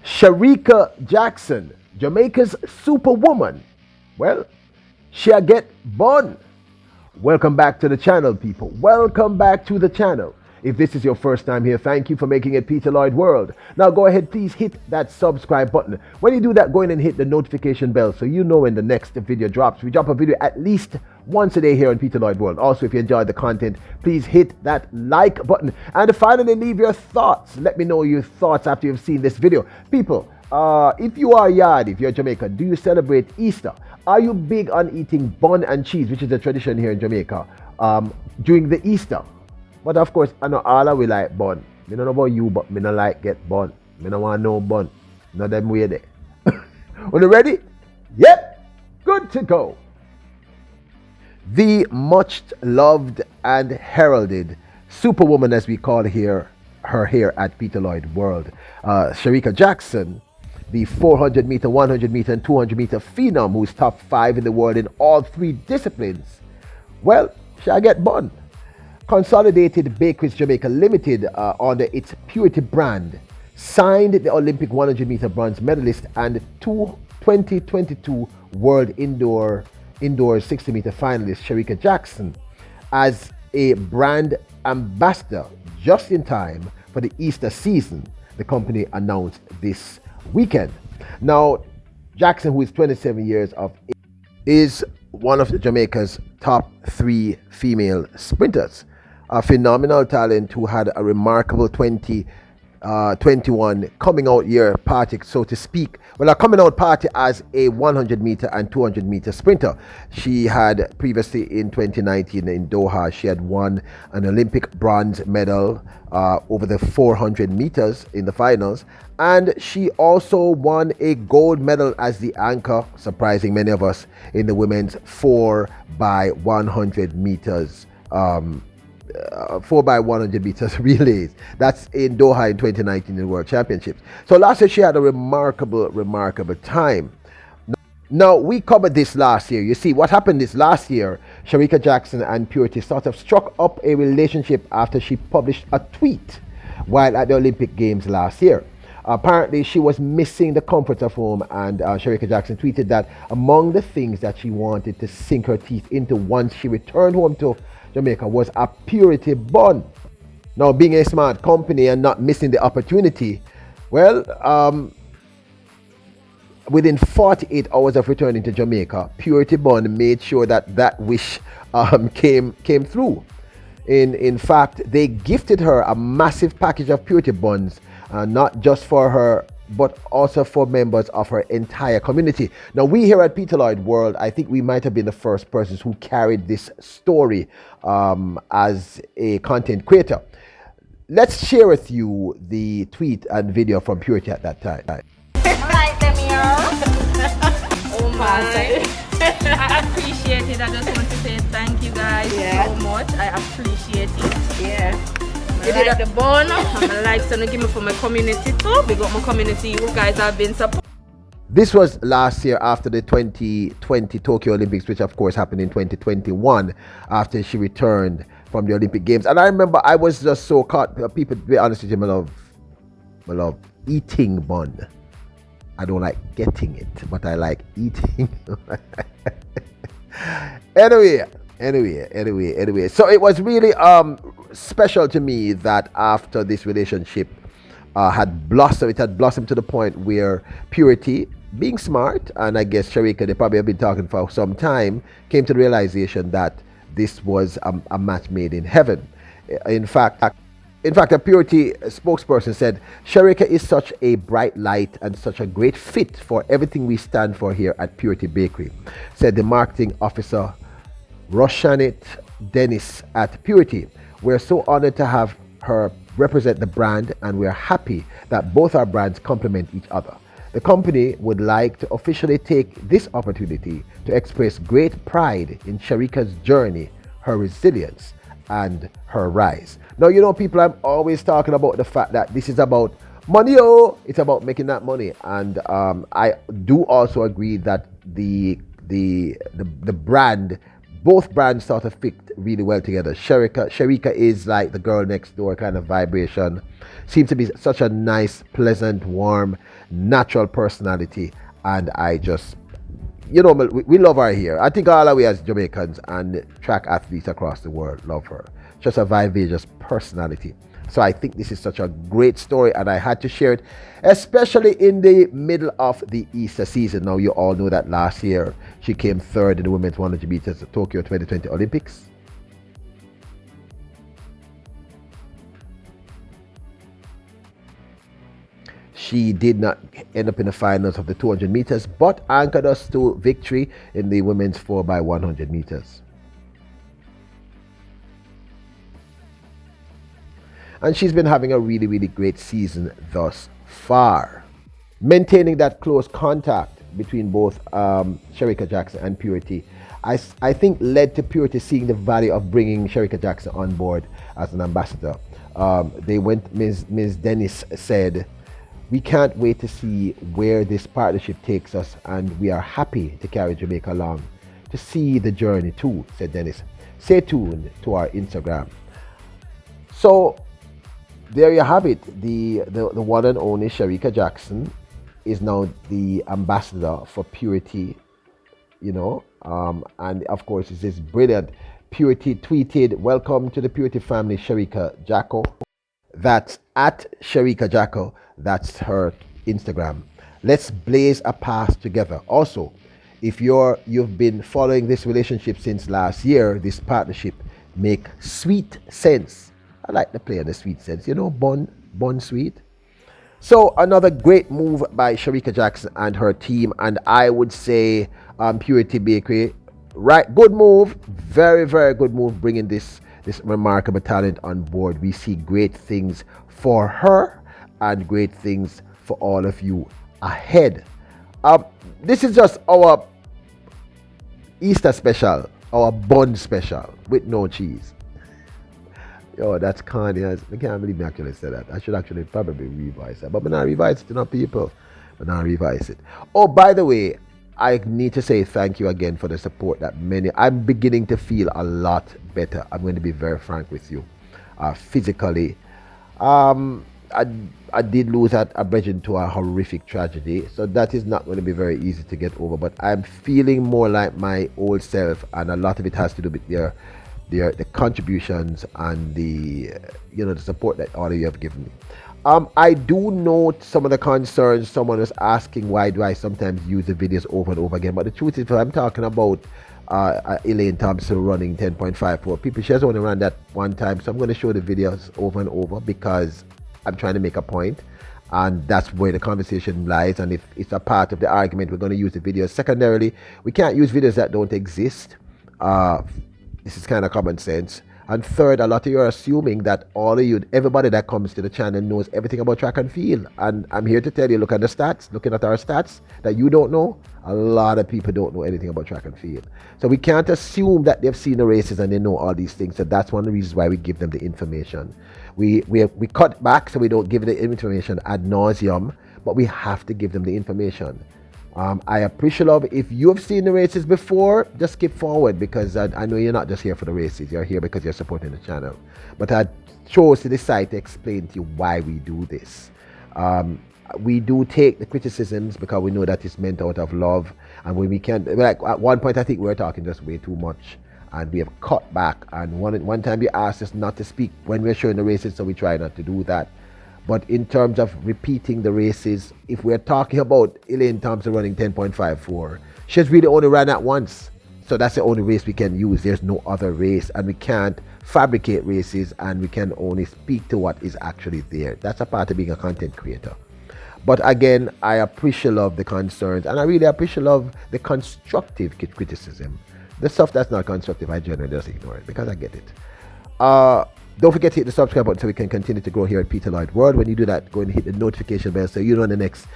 Sharika Jackson, Jamaica's Superwoman. Well, she a get born. Welcome back to the channel, people. Welcome back to the channel. If this is your first time here, thank you for making it Peter Lloyd World. Now go ahead, please hit that subscribe button. When you do that, go in and hit the notification bell so you know when the next video drops. We drop a video at least once a day here on Peter Lloyd World. Also, if you enjoyed the content, please hit that like button. And finally, leave your thoughts. Let me know your thoughts after you've seen this video. People, if you are yard, if you're Jamaican, do you celebrate Easter? Are you big on eating bun and cheese, which is a tradition here in Jamaica, during the Easter? But of course, I know all of we like bun. I don't know about you, but me not like get bun. Me don't want no bun. No them way there. Are you ready? Yep. Good to go. The much loved and heralded Superwoman, as we call her here at Peter Lloyd World, Sharika Jackson, the 400 meter, 100 meter, and 200 meter phenom who's top 5 in the world in all 3 disciplines. Well, shall get bun. Consolidated Bakeries Jamaica Limited, under its Purity brand, signed the Olympic 100 meter bronze medalist and 2022 World Indoor 60 meter finalist Sharika Jackson as a brand ambassador just in time for the Easter season, the company announced this weekend. Now, Jackson, who is 27 years of age, is one of Jamaica's top 3 female sprinters. A phenomenal talent who had a remarkable 2021 coming out year party, so to speak. Well, a coming out party as a 100 meter and 200 meter sprinter. She had previously in 2019 in Doha, she had won an Olympic bronze medal over the 400 meters in the finals. And she also won a gold medal as the anchor, surprising many of us, in the women's 4x100 meters 4x100 meters relays. That's in Doha in 2019 in the World Championships. So last year she had a remarkable time. Now, we covered this last year. You see, what happened this last year, Sharika Jackson and Purity sort of struck up a relationship after she published a tweet while at the Olympic Games last year. Apparently, she was missing the comfort of home, and Sharika Jackson tweeted that among the things that she wanted to sink her teeth into once she returned home to Jamaica was a Purity bun. Now, being a smart company and not missing the opportunity, well, within 48 hours of returning to Jamaica, Purity Bun made sure that that wish came through. In fact, they gifted her a massive package of Purity Buns, not just for her, but also for members of her entire community. Now, we here at Peter Lloyd World, I think we might have been the first persons who carried this story as a content creator. Let's share with you the tweet and video from Purity at that time. Alright, them here. Oh my. I appreciate it. I just want to say thank you guys so much. I appreciate it. Yeah. You did the bun. I like to give me for my community too. Big up my community. You guys have been supporting. This was last year after the 2020 Tokyo Olympics, which of course happened in 2021 after she returned from the Olympic Games. And I remember I was just so caught. People, to be honest with you, I love eating bun. I don't like getting it, but I like eating. Anyway. So it was really special to me that after this relationship had blossomed to the point where Purity, being smart, and I guess Sharika, they probably have been talking for some time, came to the realization that this was a match made in heaven. In fact, a Purity spokesperson said, Shericka is such a bright light and such a great fit for everything we stand for here at Purity Bakery, said the marketing officer, Roshanit Dennis at Purity. We're so honored to have her represent the brand, and we're happy that both our brands complement each other. The company would like to officially take this opportunity to express great pride in Sharika's journey, her resilience, and her rise. Now, you know, people, I'm always talking about the fact that this is about money. It's about making that money. And I do also agree that the brand both brands sort of fit really well together. Shericka is like the girl next door kind of vibration. Seems to be such a nice, pleasant, warm, natural personality, and I just, we love her here. I think all of we as Jamaicans and track athletes across the world love her. Just a vivacious personality. So I think this is such a great story, and I had to share it, especially in the middle of the Easter season. Now, you all know that last year she came third in the women's 100 meters at Tokyo 2020 Olympics. She did not end up in the finals of the 200 meters, but anchored us to victory in the women's 4x100 meters. And she's been having a really, really great season thus far. Maintaining that close contact between both Sharika Jackson and Purity, I think led to Purity seeing the value of bringing Sharika Jackson on board as an ambassador. Ms. Dennis said, "We can't wait to see where this partnership takes us, and we are happy to carry Jamaica along to see the journey too," said Dennis. Stay tuned to our Instagram. So, there you have it. The one and only Sharika Jackson is now the ambassador for Purity, and of course it's this brilliant. Purity tweeted, "Welcome to the Purity family, Sharika Jackson." That's at Sharika Jackson. That's her Instagram. Let's blaze a path together. Also, if you've been following this relationship since last year, this partnership make sweet sense. I like the play on the sweet sense, bun sweet. So another great move by Sharika Jackson and her team, and I would say Purity Bakery, right? Good move, very, very good move, bringing this remarkable talent on board. We see great things for her and great things for all of you ahead. This is just our Easter special, our bun special with no cheese. Yo, that's corny. I can't believe me actually said that. I should actually probably revise that. But I'm not revise it, people. But not revise it. Oh, by the way, I need to say thank you again for the support that I'm beginning to feel a lot better. I'm going to be very frank with you. Physically, I did lose a brethren to a horrific tragedy. So that is not going to be very easy to get over. But I'm feeling more like my old self. And a lot of it has to do with the contributions and the support that all of you have given me. I do note some of the concerns. Someone was asking, why do I sometimes use the videos over and over again? But the truth is, I'm talking about Elaine Thompson running 10.54. People, she has only run that one time, so I'm going to show the videos over and over because I'm trying to make a point, and that's where the conversation lies. And if it's a part of the argument, we're going to use the videos. Secondarily, we can't use videos that don't exist. This is kind of common sense. And third, a lot of you are assuming that everybody that comes to the channel knows everything about track and field. And I'm here to tell you, looking at our stats, that you don't know. A lot of people don't know anything about track and field. So we can't assume that they've seen the races and they know all these things. So that's one of the reasons why we give them the information. We cut back so we don't give the information ad nauseum, but we have to give them the information. I appreciate love. If you've seen the races before, just skip forward, because I know you're not just here for the races. You're here because you're supporting the channel. But I chose to decide to explain to you why we do this. We do take the criticisms because we know that it's meant out of love. And when we can't, like at one point, I think we were talking just way too much. And we have cut back. And one time you asked us not to speak when we're showing the races, so we try not to do that. But in terms of repeating the races, if we're talking about Elaine Thompson running 10.54, she's really only ran that once. So that's the only race we can use. There's no other race, and we can't fabricate races, and we can only speak to what is actually there. That's a part of being a content creator. But again, I appreciate love the concerns, and I really appreciate love the constructive criticism. The stuff that's not constructive, I generally just ignore it because I get it. Don't forget to hit the subscribe button so we can continue to grow here at Peter Lloyd World. When you do that, go and hit the notification bell so you know the next